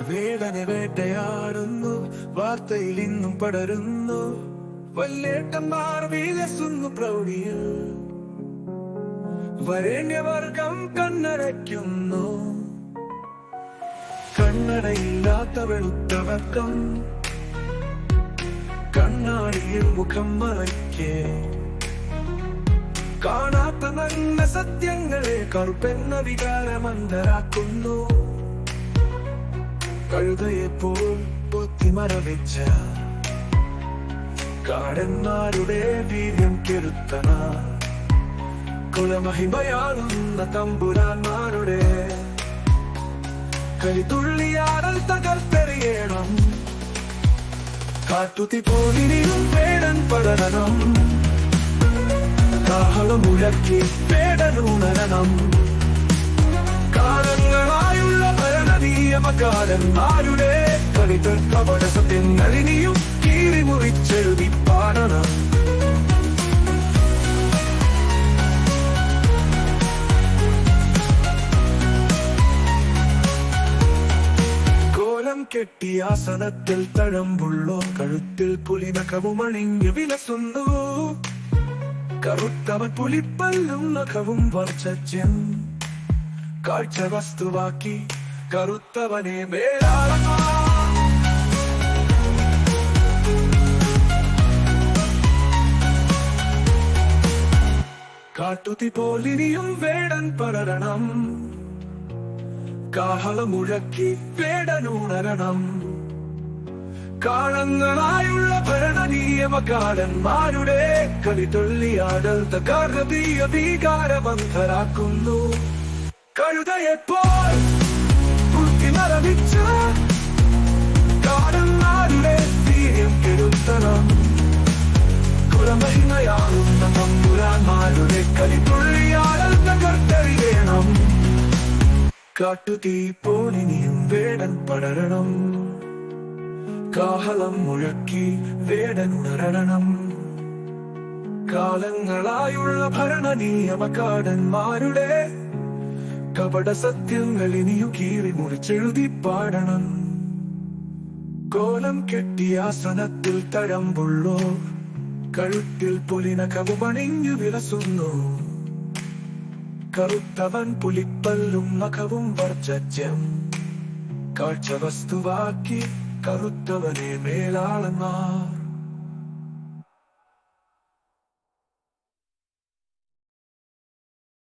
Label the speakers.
Speaker 1: വേടനെ വേട്ടയാടുന്നു, വാർത്തയിൽ ഇന്നും പടരുന്നു. വല്യേട്ടന്മാർ വിലസുന്നു പ്രൗഢിയിൽ, വരേണ്യവർഗം കണ്ണടയ്ക്കുന്നു. കണ്ണടയില്ലാത്ത വെളുത്ത വർഗം കണ്ണാടിയിൽ മുഖം മറയ്ക്കേ, കാണാത്ത നല്ല സത്യങ്ങളെ കറുപ്പെന്ന വികാരമന്തരാക്കുന്നു. കഴുതയെപ്പോൾ പൊത്തിമറവെച്ച കാടന്മാരുടെ വീര്യം കെടുത്തന, കുലമഹിമയാളുന്ന തമ്പുരാന്മാരുടെ കരിതുള്ളിയാടൽ തകർത്തെറിയണം. കാട്ടുതീ പോലിനിയും വേടൻ പടരണം, കാഹളമുഴക്കി വേടനുണരണം. കാലങ്ങളായുള്ള ഭരണനീയമകാരന്മാരുടെ കളികൾ കപട സത്യങ്ങളിനിയും കീറിമുറിച്ചെഴുതി പാടണം. കോലം കെട്ടി ആസനത്തിൽ തഴമ്പുള്ളോ, കഴുത്തിൽ പുലിനഖവും അണിഞ്ഞു വിലസുന്നു. കറുത്തവൻ പുലിപ്പല്ലും നഖവും വർച്ചജ്യം കാഴ്ച വസ്തുവാക്കി കറുത്തവനെ മേലാളമാ. കാട്ടുതീ പോലിനിയും വേടൻ പടരണം, കാഹളമുഴക്കി വേടനുണരണം. കാലങ്ങളായുള്ള ഭരണനീയമകാരന്മാരുടെ കളിതൊള്ളിയാടൽ തകർന്നീയ വികാരമന്ധരാക്കുന്നു. കഴുതയെപ്പോൾ കുത്തിമറവിച്ച കാലന്മാരുടെ വീര്യം കെടുത്തണം. കുലമഹിമയാളുന്ന തമ്പുരാന്മാരുടെ കളിതൊള്ളിയാടൽ തകർത്തെറിയണം. കാട്ടുതീ പോലിനിയും വേടൻ പടരണം, കാഹളം മുഴക്കി വേടനുണരണം. കാലങ്ങളായുള്ള ഭരണനീയമകാരന്മാരുടെ കപട സത്യങ്ങൾ ഇനിയും കീറി മുറിച്ചെഴുതി പാടണം. കോലം കെട്ടിയ ആസനത്തിൽ തഴമ്പുള്ളോ, കഴുത്തിൽ പുലിനഖവും അണിഞ്ഞു വിലസുന്നു. കറുത്തവൻ പുലിപ്പല്ലും നഖവും വർജ്ജം കാഴ്ച വസ്തുവാക്കി കറുത്തവനെ മേലാളന്മാർ.